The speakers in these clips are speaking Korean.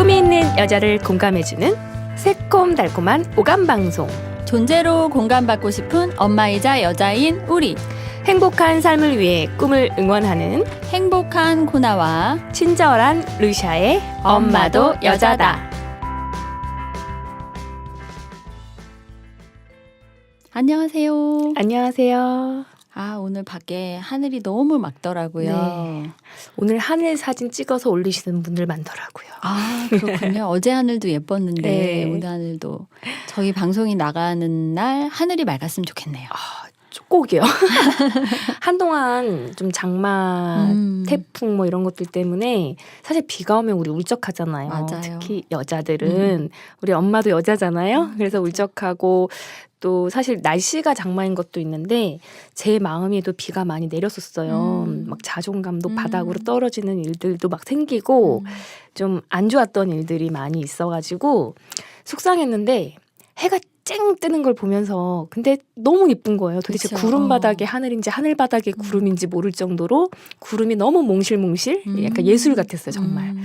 꿈이 있는 여자를 공감해주는 새콤달콤한 오감방송. 존재로 공감받고 싶은 엄마이자 여자인 우리. 행복한 삶을 위해 꿈을 응원하는 행복한 코나와 친절한 루샤의 엄마도 여자다. 안녕하세요. 안녕하세요. 오늘 밖에 하늘이 너무 맑더라고요. 네. 오늘 하늘 사진 찍어서 올리시는 분들 많더라고요. 그렇군요. 어제 하늘도 예뻤는데 네. 오늘 하늘도. 저희 방송이 나가는 날 하늘이 맑았으면 좋겠네요. 꼭이요. 한동안 좀 장마, 태풍 뭐 이런 것들 때문에 사실 비가 오면 우리 울적하잖아요. 맞아요. 특히 여자들은 우리 엄마도 여자잖아요. 그래서 울적하고 또 사실 날씨가 장마인 것도 있는데 제 마음에도 비가 많이 내렸었어요. 막 자존감도 바닥으로 떨어지는 일들도 막 생기고 좀 안 좋았던 일들이 많이 있어가지고 속상했는데 해가 쨍 뜨는 걸 보면서 근데 너무 예쁜 거예요. 도대체 그쵸. 구름 바닥에 하늘인지 하늘 바닥에 구름인지 모를 정도로 구름이 너무 몽실몽실 약간 예술 같았어요 정말.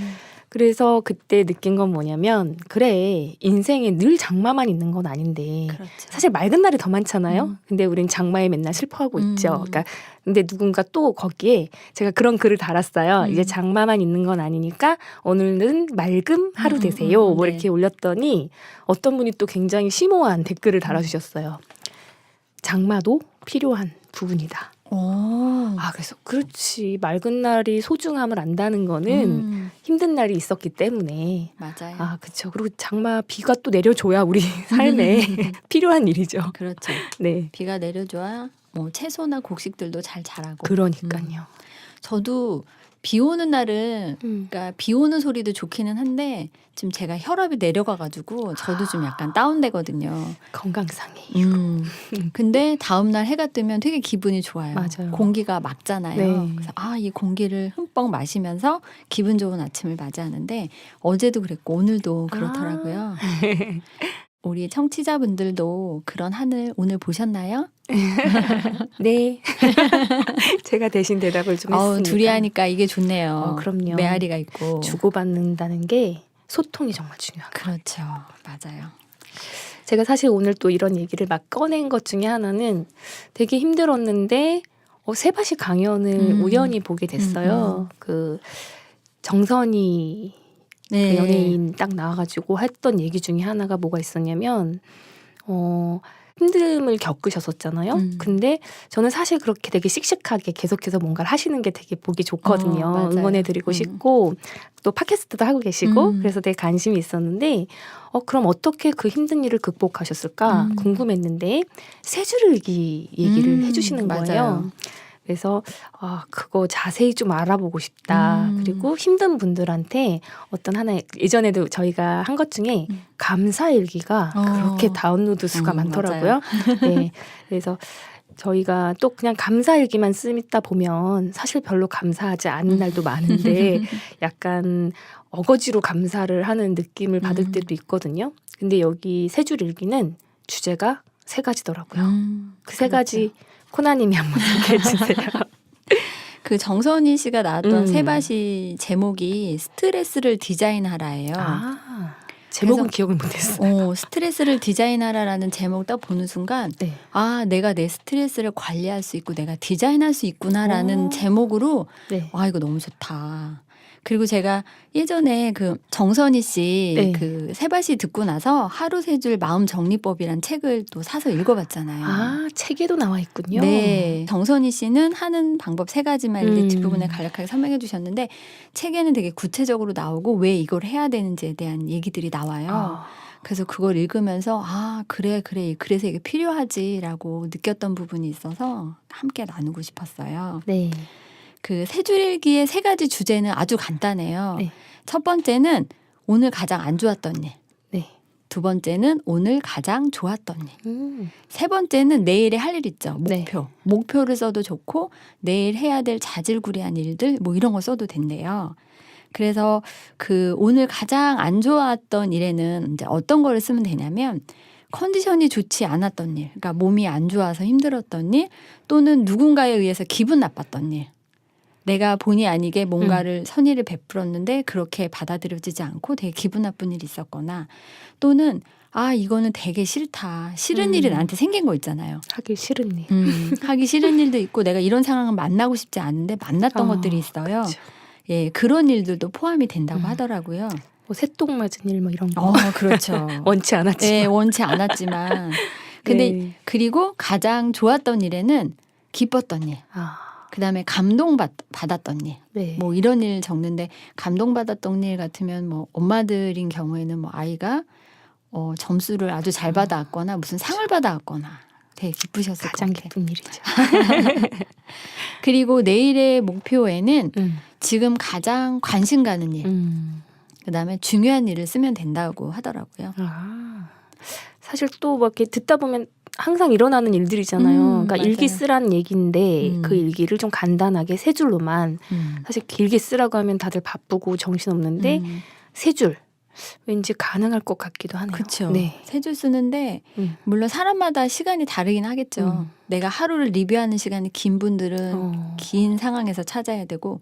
그래서 그때 느낀 건 뭐냐면 그래 인생에 늘 장마만 있는 건 아닌데 그렇죠. 사실 맑은 날이 더 많잖아요. 근데 우린 장마에 맨날 슬퍼하고 있죠. 그러니까 근데 누군가 또 거기에 제가 그런 글을 달았어요. 이제 장마만 있는 건 아니니까 오늘은 맑은 하루 되세요. 뭐 네. 이렇게 올렸더니 어떤 분이 또 굉장히 심오한 댓글을 달아주셨어요. 장마도 필요한 부분이다. 그래서 그렇지 맑은 날이 소중함을 안다는 거는 힘든 날이 있었기 때문에 맞아요. 그렇죠. 그리고 장마 비가 또 내려줘야 우리 삶에 필요한 일이죠. 그렇죠. 네, 비가 내려줘야 뭐 채소나 곡식들도 잘 자라고. 그러니까요. 저도 비 오는 날은 그러니까 비 오는 소리도 좋기는 한데 지금 제가 혈압이 내려가가지고 저도 좀 약간 다운되거든요. 건강상의. 근데 다음 날 해가 뜨면 되게 기분이 좋아요. 맞아요. 공기가 맑잖아요. 네. 그래서 이 공기를 흠뻑 마시면서 기분 좋은 아침을 맞이하는데 어제도 그랬고 오늘도 그렇더라고요. 우리 청취자분들도 그런 하늘 오늘 보셨나요? 네. 제가 대신 대답을 좀 했습니다. 둘이 하니까 이게 좋네요. 그럼요. 메아리가 있고. 주고받는다는 게 소통이 정말 중요하고. 그렇죠. 맞아요. 제가 사실 오늘 또 이런 얘기를 막 꺼낸 것 중에 하나는 되게 힘들었는데 세바시 강연을 우연히 보게 됐어요. 그 정선이 네. 그 연예인 딱 나와가지고 했던 얘기 중에 하나가 뭐가 있었냐면 힘듦을 겪으셨었잖아요. 근데 저는 사실 그렇게 되게 씩씩하게 계속해서 뭔가를 하시는 게 되게 보기 좋거든요. 맞아요. 응원해드리고 싶고 또 팟캐스트도 하고 계시고 그래서 되게 관심이 있었는데 그럼 어떻게 그 힘든 일을 극복하셨을까 궁금했는데 세 줄일기 얘기를 해주시는 거예요. 맞아요. 그래서 그거 자세히 좀 알아보고 싶다. 그리고 힘든 분들한테 어떤 하나의 예전에도 저희가 한 것 중에 감사일기가 그렇게 다운로드 수가 많더라고요. 네, 그래서 저희가 또 그냥 감사일기만 쓰다 보면 사실 별로 감사하지 않은 날도 많은데 약간 어거지로 감사를 하는 느낌을 받을 때도 있거든요. 근데 여기 세 줄 일기는 주제가 세 가지더라고요. 그 세 가지 코나님이 한번 소개해 주세요. 그 정선희 씨가 나왔던 세바시 제목이 스트레스를 디자인하라예요. 제목은 그래서, 기억을 못했어요. 스트레스를 디자인하라라는 제목 딱 보는 순간 네. 내가 내 스트레스를 관리할 수 있고 내가 디자인할 수 있구나라는 제목으로 네. 이거 너무 좋다. 그리고 제가 예전에 그 정선희 씨 그 세바시 듣고 나서 하루 세 줄 마음 정리법이란 책을 또 사서 읽어봤잖아요. 책에도 나와 있군요. 네. 정선희 씨는 하는 방법 세 가지만 이제 뒷부분에 간략하게 설명해 주셨는데 책에는 되게 구체적으로 나오고 왜 이걸 해야 되는지에 대한 얘기들이 나와요. 그래서 그걸 읽으면서 그래 그래서 이게 필요하지라고 느꼈던 부분이 있어서 함께 나누고 싶었어요. 네. 그 세 줄일기의 세 가지 주제는 아주 간단해요. 네. 첫 번째는 오늘 가장 안 좋았던 일. 네. 두 번째는 오늘 가장 좋았던 일. 세 번째는 내일에 할 일 있죠. 목표. 네. 목표를 써도 좋고 내일 해야 될 자질구레한 일들 뭐 이런 거 써도 된대요. 그래서 그 오늘 가장 안 좋았던 일에는 이제 어떤 거를 쓰면 되냐면 컨디션이 좋지 않았던 일. 그러니까 몸이 안 좋아서 힘들었던 일 또는 누군가에 의해서 기분 나빴던 일. 내가 본의 아니게 뭔가를 선의를 베풀었는데 그렇게 받아들여지지 않고 되게 기분 나쁜 일이 있었거나 또는 아 이거는 되게 싫다. 싫은 일이 나한테 생긴 거 있잖아요. 하기 싫은 일. 하기 싫은 일도 있고 내가 이런 상황을 만나고 싶지 않은데 만났던 것들이 있어요. 그렇죠. 예, 그런 일들도 포함이 된다고 하더라고요. 뭐 새똥 맞은 일 뭐 이런 거. 그렇죠. 원치 않았지만. 네, 원치 않았지만. 근데 네. 그리고 가장 좋았던 일에는 기뻤던 일. 그다음에 감동받았던 일. 네. 뭐 이런 일 적는데 감동받았던 일 같으면 뭐 엄마들인 경우에는 뭐 아이가 점수를 아주 잘 받아왔거나 무슨 상을 받아왔거나 되게 기쁘셨을 것 가장 같아요. 기쁜 일이죠. 그리고 내일의 목표에는 지금 가장 관심 가는 일, 그다음에 중요한 일을 쓰면 된다고 하더라고요. 사실 또 막 이렇게 듣다 보면 항상 일어나는 일들이잖아요. 그러니까 맞아요. 일기 쓰라는 얘기인데 그 일기를 좀 간단하게 세 줄로만 사실 길게 쓰라고 하면 다들 바쁘고 정신없는데 세 줄. 왠지 가능할 것 같기도 하네요. 그렇죠. 네. 세 줄 쓰는데 물론 사람마다 시간이 다르긴 하겠죠. 내가 하루를 리뷰하는 시간이 긴 분들은 긴 상황에서 찾아야 되고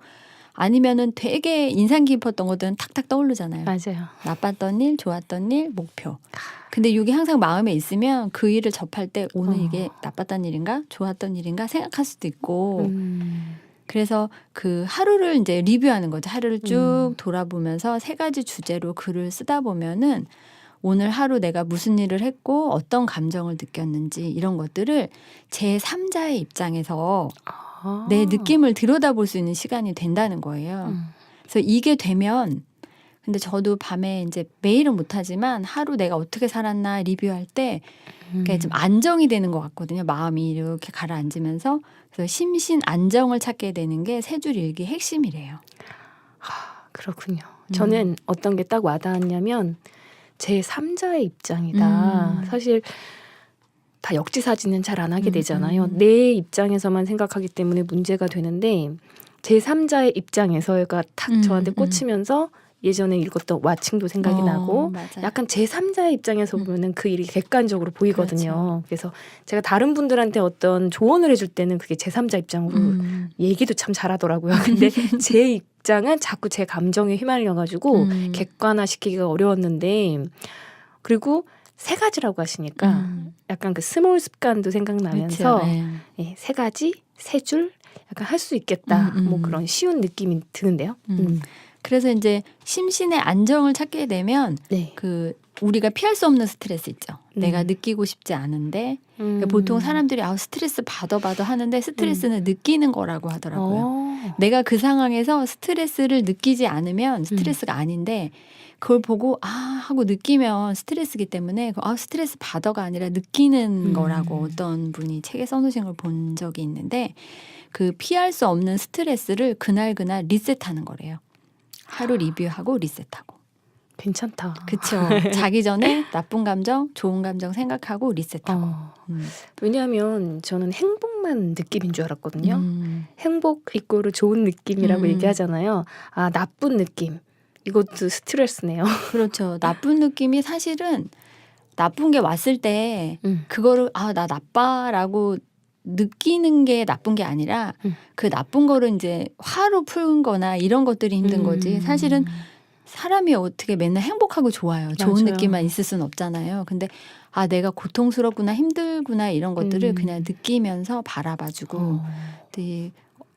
아니면은 되게 인상 깊었던 것들은 탁탁 떠오르잖아요. 맞아요. 나빴던 일, 좋았던 일, 목표. 근데 이게 항상 마음에 있으면 그 일을 접할 때 오늘 이게 나빴던 일인가 좋았던 일인가 생각할 수도 있고 그래서 그 하루를 이제 리뷰하는 거죠. 하루를 쭉 돌아보면서 세 가지 주제로 글을 쓰다 보면은 오늘 하루 내가 무슨 일을 했고 어떤 감정을 느꼈는지 이런 것들을 제3자의 입장에서 내 느낌을 들여다볼 수 있는 시간이 된다는 거예요. 그래서 이게 되면 근데 저도 밤에 이제 매일은 못하지만 하루 내가 어떻게 살았나 리뷰할 때 그게 좀 안정이 되는 것 같거든요. 마음이 이렇게 가라앉으면서 그래서 심신 안정을 찾게 되는 게 세 줄 일기의 핵심이래요. 그렇군요. 저는 어떤 게 딱 와닿았냐면 제 3자의 입장이다. 사실 다 역지사지는 잘 안 하게 되잖아요. 내 입장에서만 생각하기 때문에 문제가 되는데 제 3자의 입장에서가 탁 저한테 꽂히면서 예전에 읽었던 와칭도 생각이 나고 맞아요. 약간 제 3자의 입장에서 보면은 그 일이 객관적으로 보이거든요. 그렇죠. 그래서 제가 다른 분들한테 어떤 조언을 해줄 때는 그게 제 3자 입장으로 얘기도 참 잘하더라고요. 근데 제 입장은 자꾸 제 감정에 휘말려가지고 객관화시키기가 어려웠는데 그리고 세 가지라고 하시니까 약간 그 스몰 습관도 생각나면서 그렇죠. 예, 세 가지, 세 줄 약간 할 수 있겠다. 뭐 그런 쉬운 느낌이 드는데요. 그래서 이제 심신의 안정을 찾게 되면 네. 그 우리가 피할 수 없는 스트레스 있죠. 내가 느끼고 싶지 않은데 그러니까 보통 사람들이 스트레스 받아 하는데 스트레스는 느끼는 거라고 하더라고요. 내가 그 상황에서 스트레스를 느끼지 않으면 스트레스가 아닌데 그걸 보고 하고 느끼면 스트레스기 때문에 스트레스 받아가 아니라 느끼는 거라고 어떤 분이 책에 써놓으신 걸 본 적이 있는데 그 피할 수 없는 스트레스를 그날 리셋하는 거래요. 하루 리뷰하고 리셋하고. 괜찮다. 그렇죠. 자기 전에 나쁜 감정, 좋은 감정 생각하고 리셋하고. 왜냐하면 저는 행복만 느낌인 줄 알았거든요. 행복 이꼬르 좋은 느낌이라고 얘기하잖아요. 나쁜 느낌. 이것도 스트레스네요. 그렇죠. 나쁜 느낌이 사실은 나쁜 게 왔을 때 그거를 나 나빠라고 느끼는 게 나쁜 게 아니라 그 나쁜 거를 이제 화로 푸는 거나 이런 것들이 힘든 거지. 사실은 사람이 어떻게 맨날 행복하고 좋아요. 좋은 맞아요. 느낌만 있을 수는 없잖아요. 근데 내가 고통스럽구나 힘들구나 이런 것들을 그냥 느끼면서 바라봐주고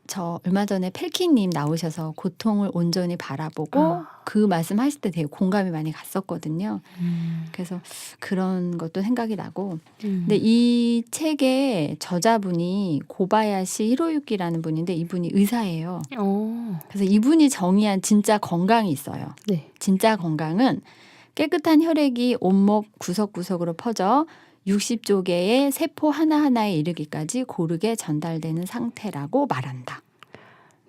저 얼마 전에 펠키님 나오셔서 고통을 온전히 바라보고 그 말씀하실 때 되게 공감이 많이 갔었거든요. 그래서 그런 것도 생각이 나고 근데 이 책의 저자분이 고바야시 히로유키라는 분인데 이분이 의사예요. 그래서 이분이 정의한 진짜 건강이 있어요. 네. 진짜 건강은 깨끗한 혈액이 온몸 구석구석으로 퍼져 60조 개의 세포 하나하나에 이르기까지 고르게 전달되는 상태라고 말한다.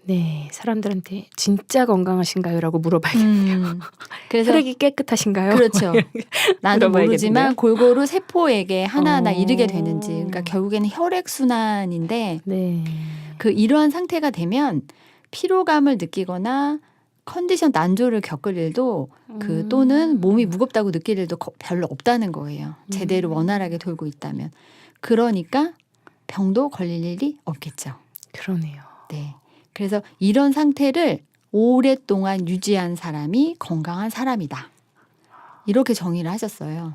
네, 사람들한테 진짜 건강하신가요?라고 물어봐야겠네요. 그래서 혈액이 깨끗하신가요? 그렇죠. 나는 모르지만 물어봐야겠는데요? 골고루 세포에게 하나하나 이르게 되는지. 그러니까 결국에는 혈액 순환인데 네. 그 이러한 상태가 되면 피로감을 느끼거나 컨디션 난조를 겪을 일도 또는 몸이 무겁다고 느낄 일도 별로 없다는 거예요. 제대로 원활하게 돌고 있다면. 그러니까 병도 걸릴 일이 없겠죠. 그러네요. 네. 그래서 이런 상태를 오랫동안 유지한 사람이 건강한 사람이다. 이렇게 정의를 하셨어요.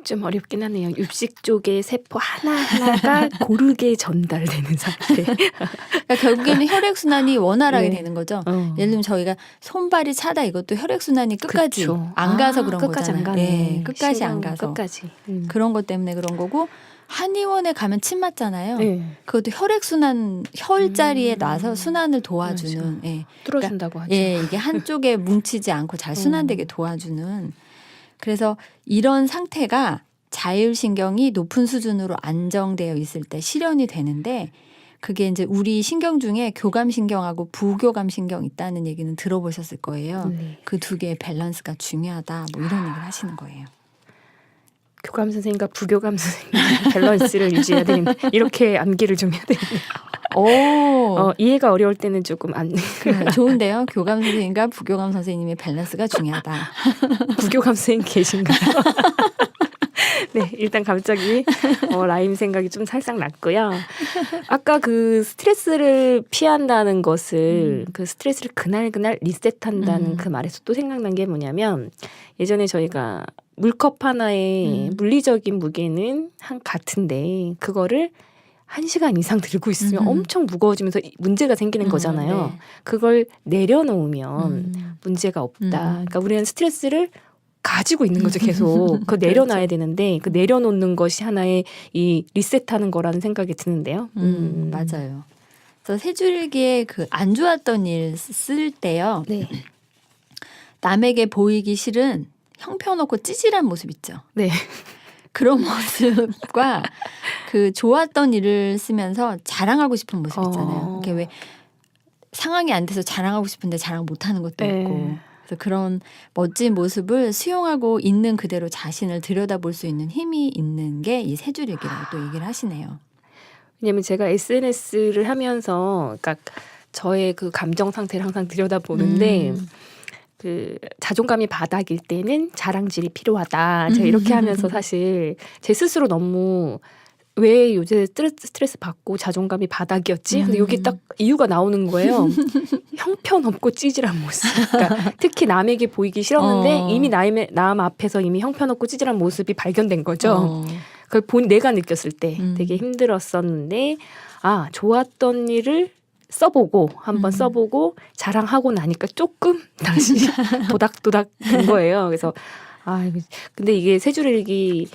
좀 어렵긴 하네요. 육식 쪽의 세포 하나하나가 고르게 전달되는 상태. 그러니까 결국에는 혈액순환이 원활하게 네. 되는 거죠. 예를 들면 저희가 손발이 차다 이것도 혈액순환이 끝까지 그쵸. 안 가서 그런 끝까지 거잖아요. 안 가네. 네, 끝까지 안 신경 가서. 끝까지. 그런 것 때문에 그런 거고 한의원에 가면 침 맞잖아요. 네. 그것도 혈액순환 혈자리에 놔서 순환을 맞아. 도와주는 예. 뚫어준다고 하죠. 예, 이게 한쪽에 뭉치지 않고 잘 순환되게 도와주는. 그래서 이런 상태가 자율신경이 높은 수준으로 안정되어 있을 때 실현이 되는데 그게 이제 우리 신경 중에 교감신경하고 부교감신경 있다는 얘기는 들어보셨을 거예요. 네. 그 두 개의 밸런스가 중요하다 뭐 이런 얘기를 하시는 거예요. 교감 선생님과 부교감 선생님 밸런스를 유지해야 되는데 이렇게 암기를 좀 해야 되는데 오, 이해가 어려울 때는 조금 안 좋은데요. 교감 선생님과 부교감 선생님의 밸런스가 중요하다. 부교감 선생님 계신가요? 네, 일단 갑자기 라임 생각이 좀 살짝 났고요. 아까 그 스트레스를 피한다는 것을 그 스트레스를 그날 리셋한다는 그 말에서 또 생각난 게 뭐냐면 예전에 저희가 물컵 하나의 물리적인 무게는 같은데 그거를 1시간 이상 들고 있으면 엄청 무거워지면서 문제가 생기는 거잖아요. 네. 그걸 내려놓으면 문제가 없다. 그러니까 우리는 스트레스를 가지고 있는 거죠, 계속. 그거 내려놔야 되는데 그 내려놓는 것이 하나의 이 리셋하는 거라는 생각이 드는데요. 맞아요. 그래서 세 줄기에 그 안 좋았던 일 쓸 때요. 네. 남에게 보이기 싫은 형편없고 찌질한 모습 있죠. 네. 그런 모습과 그 좋았던 일을 쓰면서 자랑하고 싶은 모습 있잖아요. 이게 왜 상황이 안 돼서 자랑하고 싶은데 자랑 못하는 것도 있고. 그래서 그런 멋진 모습을 수용하고 있는 그대로 자신을 들여다볼 수 있는 힘이 있는 게 이 세 줄일기라고 또 얘기를 하시네요. 왜냐면 제가 SNS를 하면서 그러니까 저의 그 감정 상태를 항상 들여다보는데 그 자존감이 바닥일 때는 자랑질이 필요하다. 제가 이렇게 하면서 사실 제 스스로 너무 왜 요새 스트레스 받고 자존감이 바닥이었지? 근데 여기 딱 이유가 나오는 거예요. 형편없고 찌질한 모습. 그러니까 특히 남에게 보이기 싫었는데 이미 남 앞에서 이미 형편없고 찌질한 모습이 발견된 거죠. 그걸 내가 느꼈을 때 되게 힘들었었는데 좋았던 일을 한번 써보고 자랑하고 나니까 조금 다시 도닥도닥 된 거예요. 그래서 근데 이게 세 줄일기의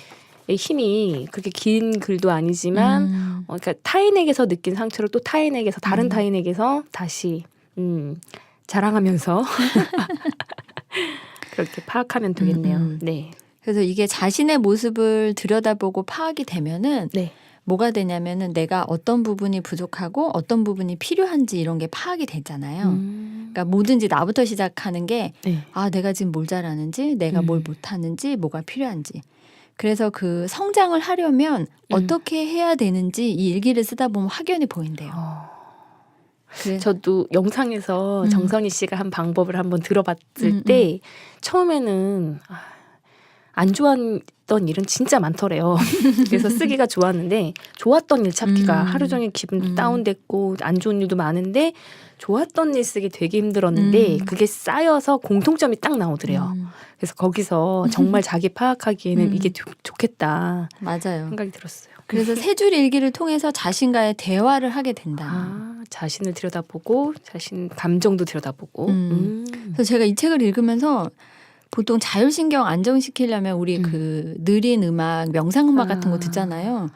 힘이 그렇게 긴 글도 아니지만 그러니까 타인에게서 느낀 상처를 또 타인에게서 다른 타인에게서 다시 자랑하면서 그렇게 파악하면 되겠네요. 네. 그래서 이게 자신의 모습을 들여다보고 파악이 되면은 네. 뭐가 되냐면은 내가 어떤 부분이 부족하고 어떤 부분이 필요한지 이런 게 파악이 되잖아요. 그러니까 뭐든지 나부터 시작하는 게 네. 내가 지금 뭘 잘하는지 내가 뭘 못하는지 뭐가 필요한지. 그래서 그 성장을 하려면 어떻게 해야 되는지 이 일기를 쓰다 보면 확연히 보인대요. 저도 영상에서 정선희 씨가 한 방법을 한번 들어봤을 때 처음에는 안 좋았던 일은 진짜 많더래요. 그래서 쓰기가 좋았는데 좋았던 일 찾기가 하루 종일 기분도 다운됐고 안 좋은 일도 많은데 좋았던 일 쓰기 되게 힘들었는데 그게 쌓여서 공통점이 딱 나오더래요. 그래서 거기서 정말 자기 파악하기에는 이게 좋겠다 맞아요. 생각이 들었어요. 그래서 세 줄 일기를 통해서 자신과의 대화를 하게 된다. 자신을 들여다보고 자신 감정도 들여다보고. 그래서 제가 이 책을 읽으면서 보통 자율신경 안정시키려면 우리 그 느린 음악, 명상음악 같은 거 듣잖아요.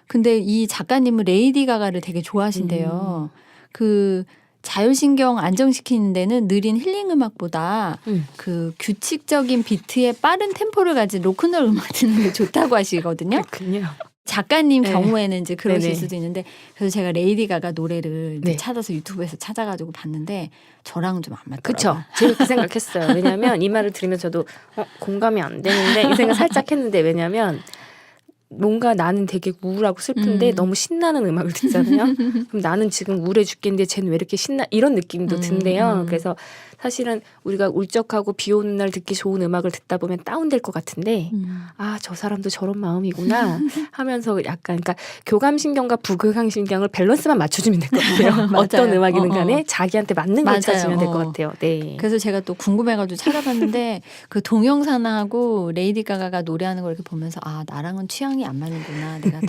근데 이 작가님은 레이디 가가를 되게 좋아하신대요. 그 자율신경 안정시키는 데는 느린 힐링 음악보다 그 규칙적인 비트의 빠른 템포를 가진 로큰롤 음악 듣는 게 좋다고 하시거든요. 그렇군요. 작가님 경우에는 이제 그러실 네네. 수도 있는데 그래서 제가 레이디 가가 노래를 이제 네. 찾아서 유튜브에서 찾아가지고 봤는데 저랑은 좀 안 맞더라고요. 그렇죠. 제가 그 생각했어요. 왜냐하면 이 말을 들으면서 저도 공감이 안 되는데 이 생각 살짝 했는데 왜냐하면 뭔가 나는 되게 우울하고 슬픈데 너무 신나는 음악을 듣잖아요. 그럼 나는 지금 우울해 죽겠는데 쟤는 왜 이렇게 신나 이런 느낌도 든대요. 그래서 사실은 우리가 울적하고 비 오는 날 듣기 좋은 음악을 듣다 보면 다운될 것 같은데 아, 저 사람도 저런 마음이구나 하면서 약간 그러니까 교감신경과 부교감신경을 밸런스만 맞춰주면 될 것 같아요. 맞아요. 어떤 음악이든 간에 자기한테 맞는 걸 맞아요. 찾으면 될 것 같아요. 네. 그래서 제가 또 궁금해가지고 찾아봤는데 그 동영상하고 레이디 가가가 노래하는 걸 이렇게 보면서 아, 나랑은 취향이 안 맞는구나. 내가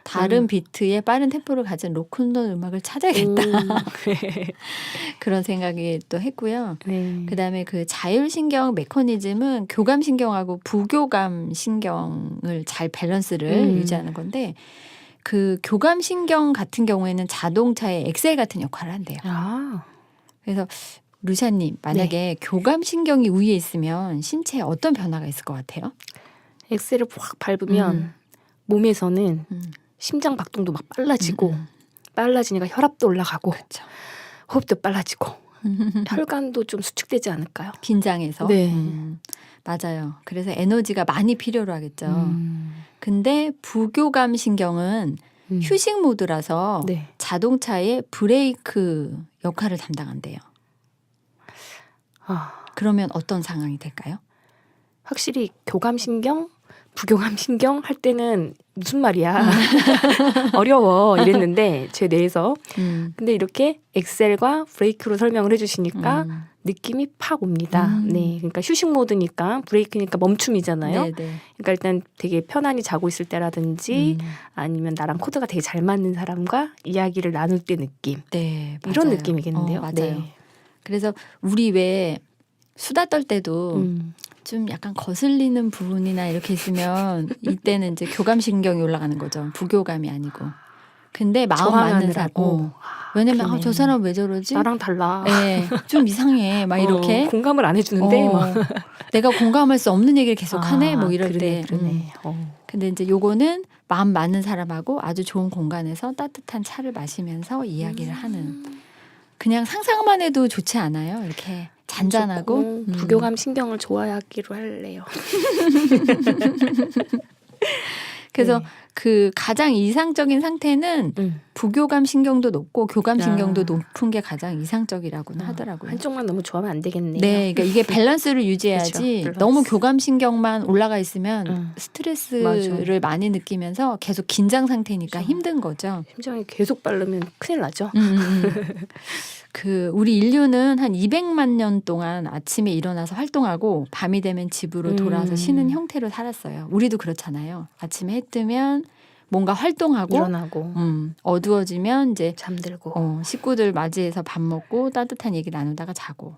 다른 비트의 빠른 템포를 가진 로큰롤 음악을 찾아야겠다. 그런 생각이 또 했고요. 네. 그다음에 그 자율신경 메커니즘은 교감신경하고 부교감신경을 잘 밸런스를 유지하는 건데 그 교감신경 같은 경우에는 자동차의 엑셀 같은 역할을 한대요. 아, 그래서 루샤님 만약에 교감신경이 우위에 있으면 신체에 어떤 변화가 있을 것 같아요? 엑셀을 확 밟으면 몸에서는 심장 박동도 막 빨라지고 빨라지니까 혈압도 올라가고 그렇죠. 호흡도 빨라지고 혈관도 좀 수축되지 않을까요? 긴장해서. 네. 맞아요. 그래서 에너지가 많이 필요로 하겠죠. 근데 부교감 신경은 휴식 모드라서 네. 자동차의 브레이크 역할을 담당한대요. 아, 그러면 어떤 상황이 될까요? 확실히 교감신경, 부교감신경 할 때는 무슨 말이야 어려워 이랬는데 제 뇌에서 근데 이렇게 엑셀과 브레이크로 설명을 해주시니까 느낌이 팍 옵니다. 네, 그러니까 휴식 모드니까 브레이크니까 멈춤이잖아요. 네네. 그러니까 일단 되게 편안히 자고 있을 때라든지 아니면 나랑 코드가 되게 잘 맞는 사람과 이야기를 나눌 때 느낌 네, 맞아요. 이런 느낌이겠는데요. 맞아요. 네. 그래서 우리 왜 수다 떨 때도 좀 약간 거슬리는 부분이나 이렇게 있으면 이때는 이제 교감신경이 올라가는 거죠. 부교감이 아니고. 근데 마음 맞는 사람. 왜냐면 그러네. 저 사람 왜 저러지? 나랑 달라. 네, 좀 이상해. 막 이렇게. 공감을 안 해주는데 막. 내가 공감할 수 없는 얘기를 계속 하네. 뭐 이럴 그러네, 때. 그러네. 근데 이제 요거는 마음 맞는 사람하고 아주 좋은 공간에서 따뜻한 차를 마시면서 이야기를 하는. 그냥 상상만 해도 좋지 않아요? 이렇게 잔잔하고. 부교감 신경을 좋아하기로 할래요. 그래서 네. 그 가장 이상적인 상태는 부교감 신경도 높고 교감 신경도 높은 게 가장 이상적이라고는 하더라고요. 한쪽만 너무 좋아하면 안 되겠네요. 네, 그러니까 이게 밸런스를 유지해야지. 그렇죠, 밸런스. 너무 교감 신경만 올라가 있으면 스트레스를 많이 느끼면서 계속 긴장 상태니까 맞아. 힘든 거죠. 심장이 계속 빠르면 큰일 나죠. 그 우리 인류는 한 200만 년 동안 아침에 일어나서 활동하고 밤이 되면 집으로 돌아와서 쉬는 형태로 살았어요. 우리도 그렇잖아요. 아침에 해 뜨면 뭔가 활동하고 일어나고 어두워지면 이제 잠들고 식구들 맞이해서 밥 먹고 따뜻한 얘기 나누다가 자고.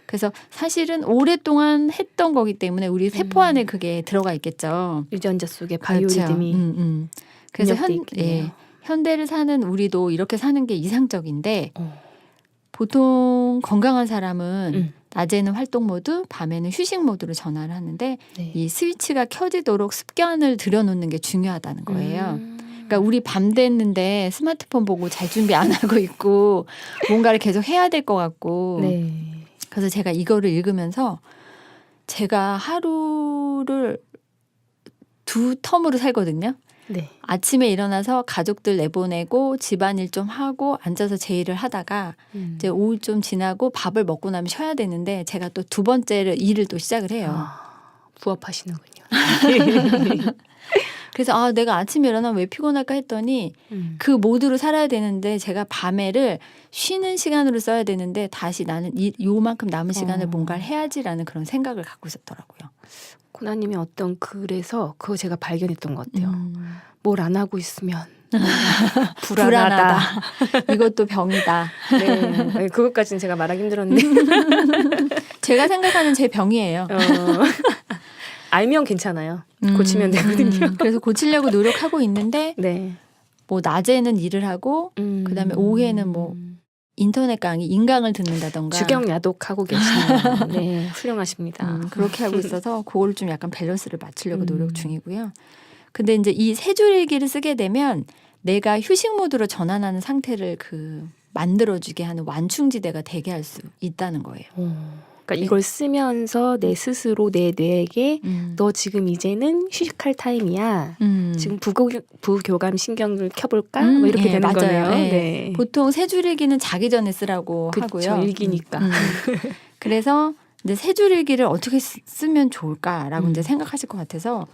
그래서 사실은 오랫동안 했던 거기 때문에 우리 세포 안에 그게 들어가 있겠죠. 유전자 속에 바이오리듬이 그래서 있겠네요. 현대를 사는 우리도 이렇게 사는 게 이상적인데 보통 건강한 사람은 낮에는 활동 모드, 밤에는 휴식 모드로 전환을 하는데 네. 이 스위치가 켜지도록 습관을 들여놓는 게 중요하다는 거예요. 그러니까 우리 밤 됐는데 스마트폰 보고 잘 준비 안 하고 있고 뭔가를 계속 해야 될 것 같고 네. 그래서 제가 이거를 읽으면서 제가 하루를 2텀으로 살거든요. 네. 아침에 일어나서 가족들 내보내고 집안일 좀 하고 앉아서 제 일을 하다가 이제 오후 좀 지나고 밥을 먹고 나면 쉬어야 되는데 제가 또 두 번째를 일을 또 시작을 해요. 부업하시는군요. 그래서 내가 아침에 일어나면 왜 피곤할까 했더니 그 모드로 살아야 되는데 제가 밤에를 쉬는 시간으로 써야 되는데 다시 나는 요만큼 남은 시간을 뭔가를 해야지라는 그런 생각을 갖고 있었더라고요. 고나님의 어떤 글에서 그거 제가 발견했던 것 같아요. 뭘 안 하고 있으면 불안하다. 이것도 병이다. 네, 그것까지는 제가 말하기 힘들었는데 제가 생각하는 제 병이에요. 알면 괜찮아요. 고치면 되거든요. 그래서 고치려고 노력하고 있는데 네. 뭐 낮에는 일을 하고 그다음에 오후에는 뭐 인터넷 강의, 인강을 듣는다던가 주경야독하고 계시네요. 네, 훌륭하십니다. 그렇게 하고 있어서 그걸 좀 약간 밸런스를 맞추려고 노력 중이고요. 근데 이제 이 세 줄 일기를 쓰게 되면 내가 휴식 모드로 전환하는 상태를 만들어주게 하는 완충지대가 되게 할 수 있다는 거예요. 그러니까 이걸 쓰면서 내 스스로 내 뇌에게 너 지금 이제는 휴식할 타임이야. 지금 부교감 신경을 켜볼까? 뭐 이렇게 되는 맞아요. 거네요. 예. 네. 보통 세 줄 일기는 자기 전에 쓰라고 그쵸, 하고요. 일기니까. 그래서 이제 세 줄 일기를 어떻게 쓰면 좋을까라고 이제 생각하실 것 같아서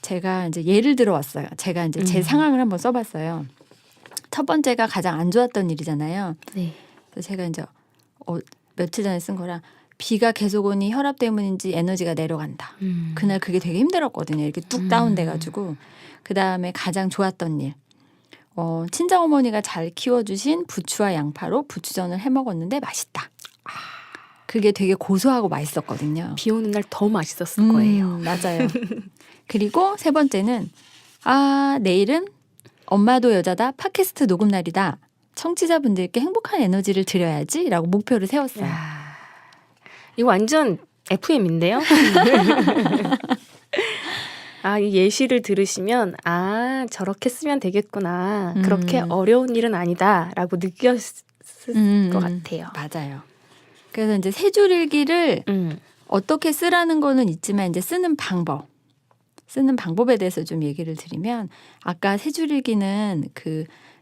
제가 이제 예를 들어 왔어요. 제가 이제 제 상황을 한번 써봤어요. 첫 번째가 가장 안 좋았던 일이잖아요. 네. 그래서 제가 이제 며칠 전에 쓴 거라 비가 계속 오니 혈압 때문인지 에너지가 내려간다. 그날 그게 되게 힘들었거든요. 이렇게 뚝 다운돼가지고. 그 다음에 가장 좋았던 일. 친정어머니가 잘 키워주신 부추와 양파로 부추전을 해 먹었는데 맛있다. 그게 되게 고소하고 맛있었거든요. 비 오는 날 더 맛있었을 거예요. 맞아요. 그리고 세 번째는 내일은 엄마도 여자다 팟캐스트 녹음 날이다. 청취자분들께 행복한 에너지를 드려야지라고 목표를 세웠어요. 이거 완전 FM인데요. 이 예시를 들으시면 저렇게 쓰면 되겠구나. 그렇게 어려운 일은 아니다라고 느꼈을 것 같아요. 맞아요. 그래서 이제 세 줄 일기를 어떻게 쓰라는 거는 있지만 이제 쓰는 방법에 대해서 좀 얘기를 드리면 아까 세 줄 일기는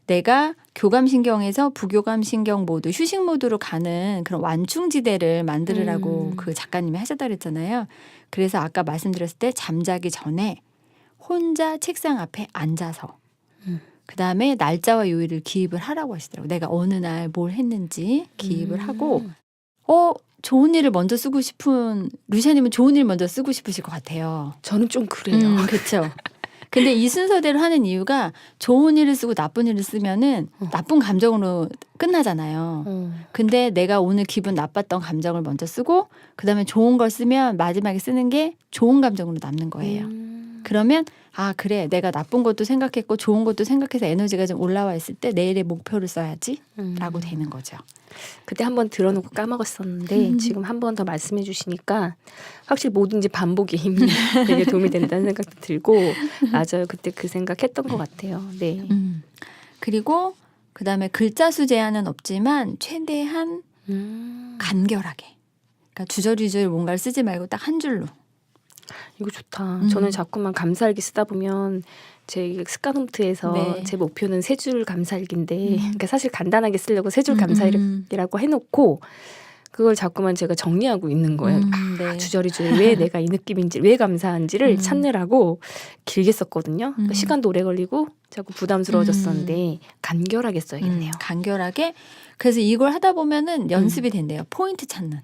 내가 교감신경에서 부교감신경 모드, 휴식 모드로 가는 그런 완충지대를 만들으라고 그 작가님이 하셨다 그랬잖아요. 그래서 아까 말씀드렸을 때 잠자기 전에 혼자 책상 앞에 앉아서 그다음에 날짜와 요일을 기입을 하라고 하시더라고요. 내가 어느 날 뭘 했는지 기입을 하고 좋은 일을 먼저 쓰고 싶은 루시아님은 좋은 일 먼저 쓰고 싶으실 것 같아요. 저는 좀 그래요. 그렇죠. 근데 이 순서대로 하는 이유가 좋은 일을 쓰고 나쁜 일을 쓰면은 나쁜 감정으로 끝나잖아요. 근데 내가 오늘 기분 나빴던 감정을 먼저 쓰고 그다음에 좋은 걸 쓰면 마지막에 쓰는 게 좋은 감정으로 남는 거예요. 그러면 그래 내가 나쁜 것도 생각했고 좋은 것도 생각해서 에너지가 좀 올라와 있을 때 내일의 목표를 써야지 라고 되는 거죠. 그때 한번 들어놓고 까먹었었는데 지금 한 번 더 말씀해 주시니까 확실히 뭐든지 반복이 되게 도움이 된다는 생각도 들고 맞아요. 그때 그 생각했던 것 같아요. 네. 그리고 그다음에 글자 수 제한은 없지만 최대한 간결하게 그러니까 주저리줄 뭔가를 쓰지 말고 딱 한 줄로. 이거 좋다. 저는 자꾸만 감사일기 쓰다 보면 제 습관홈트에서 네. 제 목표는 세 줄 감사일기인데 그러니까 사실 간단하게 쓰려고 세 줄 감사일기라고 해놓고 그걸 자꾸만 제가 정리하고 있는 거예요. 네. 주저리주에 왜 내가 이 느낌인지 왜 감사한지를 찾느라고 길게 썼거든요. 그러니까 시간도 오래 걸리고 자꾸 부담스러워졌었는데 간결하게 써야겠네요. 간결하게. 그래서 이걸 하다 보면은 연습이 된대요. 포인트 찾는.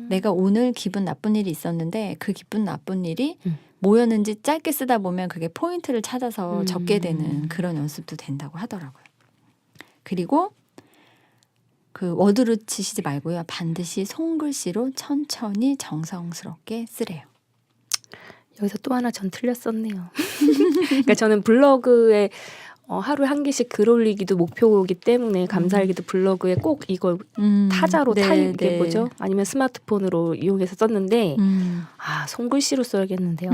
내가 오늘 기분 나쁜 일이 있었는데 그 기분 나쁜 일이 뭐였는지 짧게 쓰다 보면 그게 포인트를 찾아서 적게 되는 그런 연습도 된다고 하더라고요. 그리고 그 워드로 치시지 말고요. 반드시 손글씨로 천천히 정성스럽게 쓰래요. 여기서 또 하나 전 틀렸었네요. 그러니까 저는 블로그에 하루에 한 개씩 글 올리기도 목표이기 때문에 감사일기도 블로그에 꼭 이걸 타자로 타입게 뭐죠? 아니면 스마트폰으로 이용해서 썼는데 손글씨로 써야겠는데요.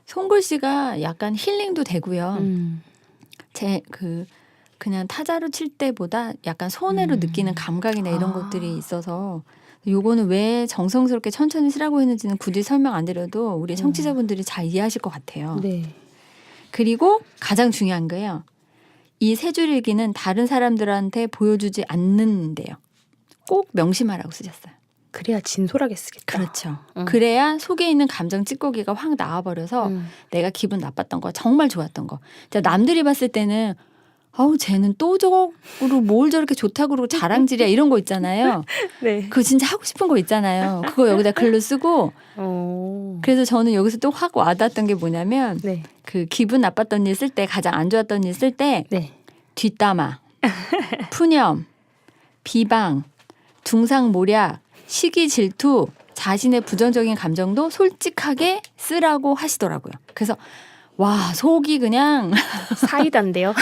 손글씨가 약간 힐링도 되고요. 그냥 타자로 칠 때보다 약간 손으로 느끼는 감각이나 이런 것들이 있어서 요거는 왜 정성스럽게 천천히 쓰라고 했는지는 굳이 설명 안 드려도 우리 청취자분들이 잘 이해하실 것 같아요. 네. 그리고 가장 중요한 거예요. 이 세 줄 일기는 다른 사람들한테 보여주지 않는데요. 꼭 명심하라고 쓰셨어요. 그래야 진솔하게 쓰겠다. 그렇죠. 그래야 속에 있는 감정 찌꺼기가 확 나와버려서 내가 기분 나빴던 거, 정말 좋았던 거. 남들이 봤을 때는 쟤는 또 저거로 뭘 저렇게 좋다고 그러고 자랑질이야 이런 거 있잖아요. 네. 그거 진짜 하고 싶은 거 있잖아요. 그거 여기다 글로 쓰고 그래서 저는 여기서 또 확 와닿았던 게 뭐냐면 네. 그 기분 나빴던 일 쓸 때 가장 안 좋았던 일 쓸 때 네. 뒷담화, 푸념, 비방, 중상모략, 시기 질투, 자신의 부정적인 감정도 솔직하게 쓰라고 하시더라고요. 그래서 와 속이 그냥 사이다인데요.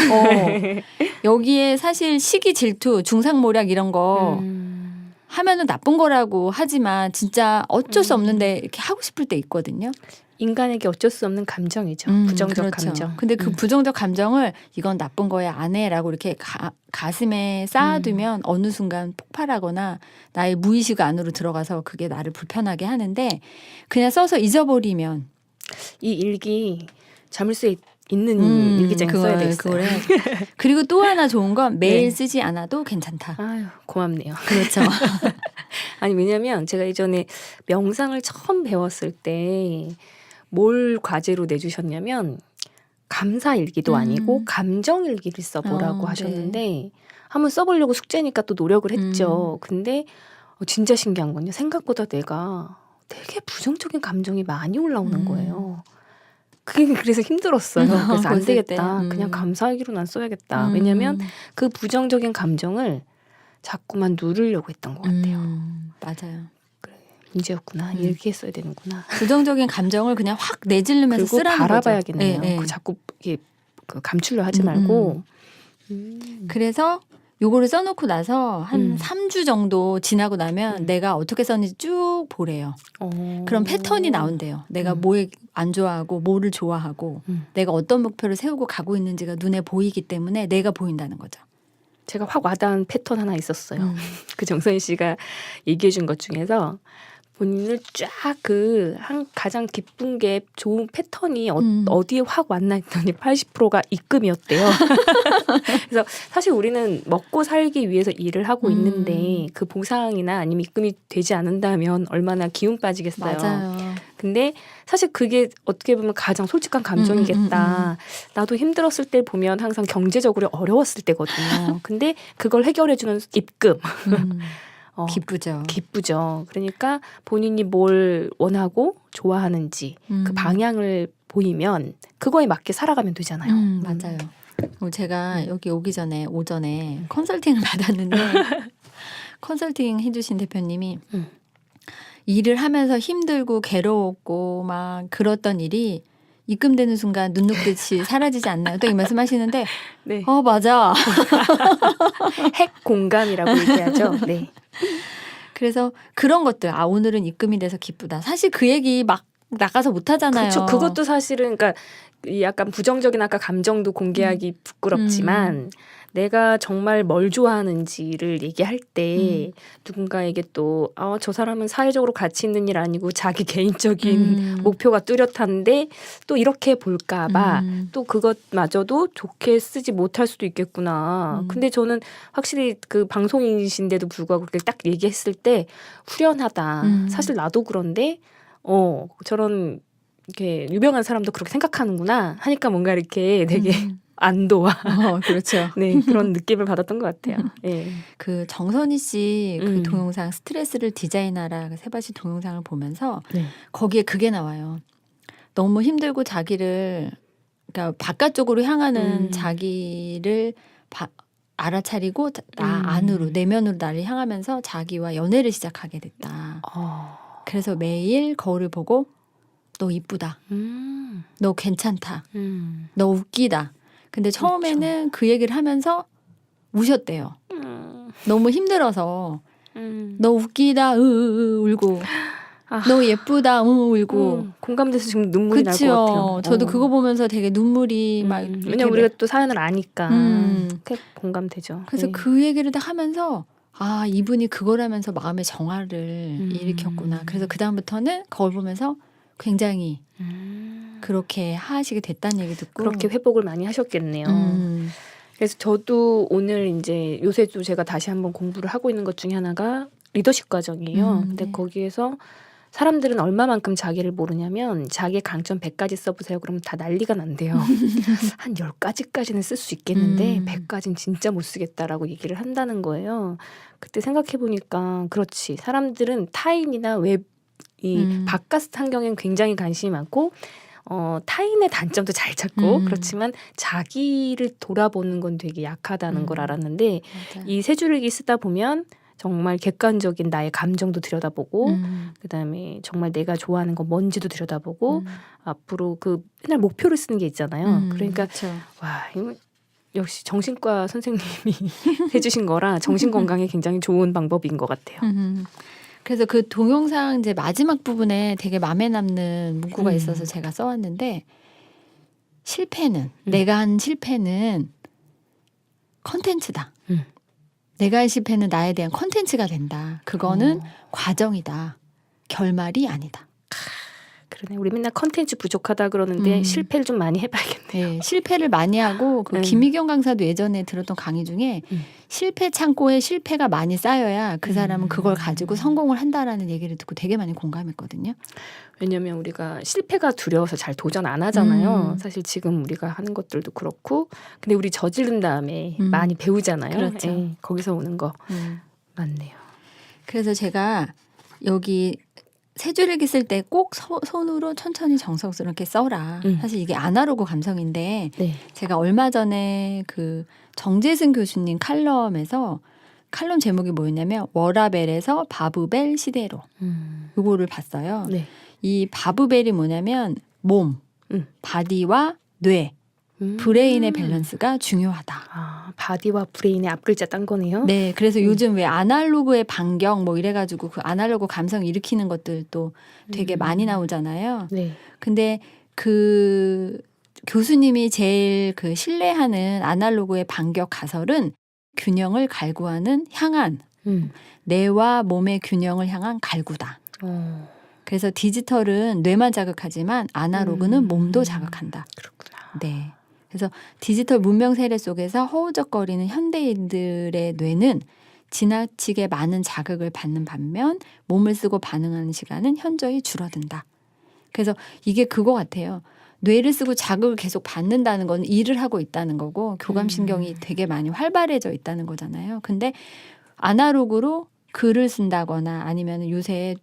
여기에 사실 시기 질투, 중상모략 이런 거 하면은 나쁜 거라고 하지만 진짜 어쩔 수 없는데 이렇게 하고 싶을 때 있거든요. 인간에게 어쩔 수 없는 감정이죠. 부정적 그렇죠. 감정. 근데 그 부정적 감정을 이건 나쁜 거야 안 해라고 이렇게 가슴에 쌓아두면 어느 순간 폭발하거나 나의 무의식 안으로 들어가서 그게 나를 불편하게 하는데 그냥 써서 잊어버리면 이 일기 잠을 수 있는 일기장에 써야 되겠어요. 그리고 또 하나 좋은 건 매일 네. 쓰지 않아도 괜찮다. 아유, 고맙네요. 그렇죠. 아니 왜냐면 제가 예전에 명상을 처음 배웠을 때 뭘 과제로 내주셨냐면 감사 일기도 아니고 감정 일기를 써보라고 하셨는데 한번 써보려고 숙제니까 또 노력을 했죠. 근데 진짜 신기한 건요. 생각보다 내가 되게 부정적인 감정이 많이 올라오는 거예요. 그게 그래서 힘들었어요. 그래서 안 되겠다. 그냥 감사일기로 난 써야겠다. 왜냐면 그 부정적인 감정을 자꾸만 누르려고 했던 것 같아요. 맞아요. 문제였구나. 일기했어야 되는구나. 부정적인 감정을 그냥 확 내지르면서 그리고 쓰라는 바라봐야겠네요. 거죠. 그 자꾸 이게 감추려 하지 말고. 그래서 요거를 써놓고 나서 한 3주 정도 지나고 나면 내가 어떻게 썼는지 쭉 보래요. 그런 패턴이 나온대요. 내가 뭐에 안 좋아하고 뭐를 좋아하고 내가 어떤 목표를 세우고 가고 있는지가 눈에 보이기 때문에 내가 보인다는 거죠. 제가 확 와닿은 패턴 하나 있었어요. 그 정선희 씨가 얘기해 준 것 중에서 본인을 쫙 가장 기쁜 게 좋은 패턴이 어디에 확 왔나 했더니 80%가 입금이었대요. 그래서 사실 우리는 먹고 살기 위해서 일을 하고 있는데 그 보상이나 아니면 입금이 되지 않는다면 얼마나 기운 빠지겠어요. 맞아요. 근데 사실 그게 어떻게 보면 가장 솔직한 감정이겠다. 나도 힘들었을 때 보면 항상 경제적으로 어려웠을 때거든요. 근데 그걸 해결해주는 입금. 기쁘죠. 기쁘죠. 그러니까 본인이 뭘 원하고 좋아하는지 그 방향을 보이면 그거에 맞게 살아가면 되잖아요. 맞아요. 제가 여기 오기 전에 오전에 컨설팅을 받았는데 컨설팅 해주신 대표님이 일을 하면서 힘들고 괴로웠고 막 그랬던 일이 입금되는 순간 눈 녹듯이 사라지지 않나요? 또 이 말씀하시는데 네. 맞아. 핵 공감이라고 얘기하죠. 네. 그래서 그런 것들 오늘은 입금이 돼서 기쁘다. 사실 그 얘기 막 나가서 못 하잖아요. 그렇죠. 그것도 사실은 그러니까 약간 부정적인 아까 감정도 공개하기 부끄럽지만 내가 정말 뭘 좋아하는지를 얘기할 때 누군가에게 또 저 사람은 사회적으로 가치 있는 일 아니고 자기 개인적인 목표가 뚜렷한데 또 이렇게 볼까 봐 또 그것마저도 좋게 쓰지 못할 수도 있겠구나. 근데 저는 확실히 그 방송인이신데도 불구하고 그렇게 딱 얘기했을 때 후련하다. 사실 나도 그런데 저런 이렇게 유명한 사람도 그렇게 생각하는구나 하니까 뭔가 이렇게 되게 안도와 그렇죠. 네, 그런 느낌을 받았던 것 같아요. 네. 그 정선희 씨 그 동영상 스트레스를 디자인하라 그 세바시 동영상을 보면서 거기에 그게 나와요. 너무 힘들고 자기를 그러니까 바깥쪽으로 향하는 자기를 알아차리고 나 안으로 내면으로 나를 향하면서 자기와 연애를 시작하게 됐다. 그래서 매일 거울을 보고 너 이쁘다. 너 괜찮다. 너 웃기다. 근데 처음에는 그 얘기를 하면서 우셨대요. 너무 힘들어서 너 웃기다 울고 너 예쁘다 울고 공감돼서 지금 눈물이 날 것 같아요. 저도 그거 보면서 되게 눈물이 막 왜냐면 우리가 또 사연을 아니까 공감되죠. 그래서 그 얘기를 딱 하면서 이분이 그걸 하면서 마음의 정화를 일으켰구나. 그래서 그 다음부터는 거울 보면서 굉장히 그렇게 하시게 됐다는 얘기 듣고 그렇게 회복을 많이 하셨겠네요. 그래서 저도 오늘 이제 요새도 제가 다시 한번 공부를 하고 있는 것 중에 하나가 리더십 과정이에요. 근데 거기에서 사람들은 얼마만큼 자기를 모르냐면 자기의 강점 100가지 써보세요. 그러면 다 난리가 난대요. 한 10가지까지는 쓸 수 있겠는데 100가지는 진짜 못 쓰겠다라고 얘기를 한다는 거예요. 그때 생각해보니까 그렇지. 사람들은 타인이나 바깥 환경엔 굉장히 관심이 많고 타인의 단점도 잘 찾고 그렇지만 자기를 돌아보는 건 되게 약하다는 걸 알았는데 이 세 줄기 쓰다 보면 정말 객관적인 나의 감정도 들여다보고 그다음에 정말 내가 좋아하는 건 뭔지도 들여다보고 앞으로 그 맨날 목표를 쓰는 게 있잖아요. 그러니까 그렇죠. 와 이거 역시 정신과 선생님이 해주신 거라 정신 건강에 굉장히 좋은 방법인 것 같아요. 그래서 그 동영상 이제 마지막 부분에 되게 마음에 남는 문구가 있어서 제가 써왔는데 실패는 내가 한 실패는 컨텐츠다. 내가 한 실패는 나에 대한 컨텐츠가 된다. 그거는 과정이다. 결말이 아니다. 그러네. 우리 맨날 컨텐츠 부족하다 그러는데 실패를 좀 많이 해봐야겠네요. 네, 실패를 많이 하고 그 김희경 강사도 예전에 들었던 강의 중에 실패 창고에 실패가 많이 쌓여야 그 사람은 그걸 가지고 성공을 한다라는 얘기를 듣고 되게 많이 공감했거든요. 왜냐하면 우리가 실패가 두려워서 잘 도전 안 하잖아요. 사실 지금 우리가 하는 것들도 그렇고 근데 우리 저지른 다음에 많이 배우잖아요. 그렇죠. 예, 거기서 오는 거 맞네요. 그래서 제가 여기 세 줄일기 쓸 때 꼭 손으로 천천히 정성스럽게 써라. 사실 이게 아날로그 감성인데 네. 제가 얼마 전에 그 정재승 교수님 칼럼에서 칼럼 제목이 뭐였냐면 워라벨에서 바브벨 시대로 요거를 봤어요. 네. 이 바브벨이 뭐냐면 몸, 바디와 뇌, 브레인의 밸런스가 중요하다. 아, 바디와 브레인의 앞글자 딴 거네요. 네, 그래서 요즘 왜 아날로그의 반경 뭐 이래가지고 그 아날로그 감성 일으키는 것들도 되게 많이 나오잖아요. 네. 근데 그 교수님이 제일 그 신뢰하는 아날로그의 반격 가설은 균형을 갈구하는 향한 뇌와 몸의 균형을 향한 갈구다. 그래서 디지털은 뇌만 자극하지만 아날로그는 몸도 자극한다. 그렇구나. 네. 그래서 디지털 문명 세례 속에서 허우적거리는 현대인들의 뇌는 지나치게 많은 자극을 받는 반면 몸을 쓰고 반응하는 시간은 현저히 줄어든다. 그래서 이게 그거 같아요. 뇌를 쓰고 자극을 계속 받는다는 건 일을 하고 있다는 거고 교감신경이 되게 많이 활발해져 있다는 거잖아요. 근데 아날로그로 글을 쓴다거나 아니면 요새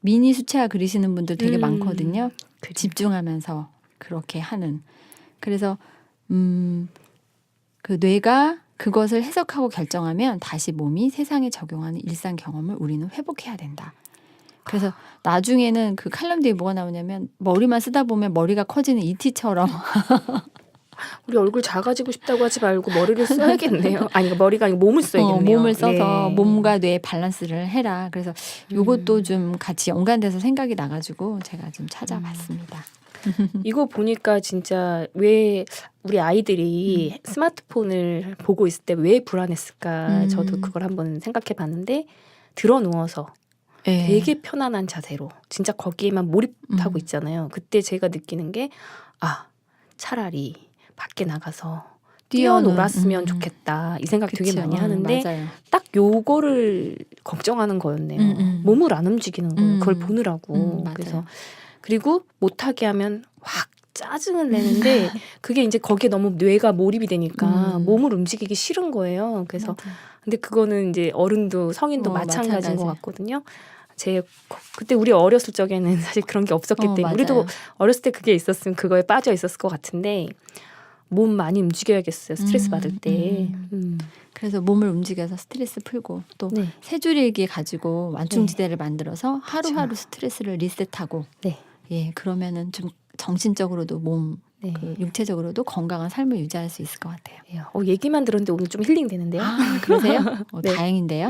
미니 수채화 그리시는 분들 되게 많거든요. 그래. 집중하면서 그렇게 하는. 그래서 그 뇌가 그것을 해석하고 결정하면 다시 몸이 세상에 적용하는 일상 경험을 우리는 회복해야 된다. 그래서 나중에는 그 칼럼 뒤에 뭐가 나오냐면 머리만 쓰다 보면 머리가 커지는 ET처럼 우리 얼굴 작아지고 싶다고 하지 말고 머리를 써야겠네요. 아니 머리가 아니고 몸을 써야겠네요. 몸을 써서 네. 몸과 뇌의 밸런스를 해라. 그래서 이것도 좀 같이 연관돼서 생각이 나가지고 제가 좀 찾아봤습니다. 이거 보니까 진짜 왜 우리 아이들이 스마트폰을 보고 있을 때 왜 불안했을까 저도 그걸 한번 생각해 봤는데 들어 누워서 네. 되게 편안한 자세로 진짜 거기에만 몰입하고 있잖아요. 그때 제가 느끼는 게 차라리 밖에 나가서 뛰어놀았으면 좋겠다 이 생각 되게 그쵸. 많이 하는데 맞아요. 딱 요거를 걱정하는 거였네요. 몸을 안 움직이는 거예요. 그걸 보느라고. 맞아요. 그래서 그리고 못하게 하면 확 짜증을 내는데 그게 이제 거기에 너무 뇌가 몰입이 되니까 몸을 움직이기 싫은 거예요. 그래서 맞아요. 근데 그거는 이제 어른도 성인도 마찬가지인 마찬가지. 것 같거든요. 그때 우리 어렸을 적에는 사실 그런 게 없었기 때문에 맞아요. 우리도 어렸을 때 그게 있었으면 그거에 빠져 있었을 것 같은데 몸 많이 움직여야겠어요. 스트레스 받을 때. 그래서 몸을 움직여서 스트레스 풀고 또 네. 세 줄일기 가지고 완충지대를 만들어서 하루하루 스트레스를 리셋하고 네. 예 그러면은 좀 정신적으로도 몸 네. 그 육체적으로도 건강한 삶을 유지할 수 있을 것 같아요. 얘기만 들었는데 오늘 좀 힐링 되는데요. 아, 그러세요? 네. 다행인데요.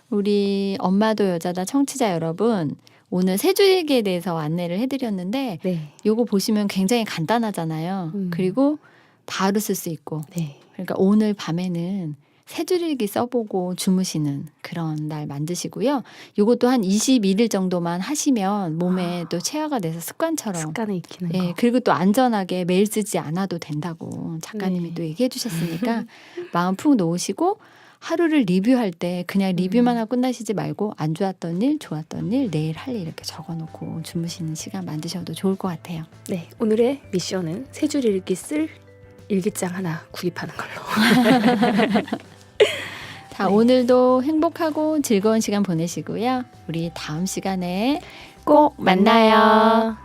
우리 엄마도 여자다 청취자 여러분 오늘 세 줄일기에 대해서 안내를 해드렸는데 네. 요거 보시면 굉장히 간단하잖아요. 그리고 바로 쓸 수 있고 네. 그러니까 오늘 밤에는 세 줄일기 써보고 주무시는 그런 날 만드시고요. 요것도 한 21일 정도만 하시면 몸에 또 체화가 돼서 습관처럼 습관을 익히는 예, 거. 그리고 또 안전하게 매일 쓰지 않아도 된다고 작가님이 네. 또 얘기해 주셨으니까 마음 푹 놓으시고 하루를 리뷰할 때 그냥 리뷰만 하고 끝나시지 말고 안 좋았던 일, 좋았던 일, 내일 할 일 이렇게 적어놓고 주무시는 시간 만드셔도 좋을 것 같아요. 네. 오늘의 미션은 세 줄 읽기 쓸 일기장 하나 구입하는 걸로. 자, 네. 오늘도 행복하고 즐거운 시간 보내시고요. 우리 다음 시간에 꼭 만나요.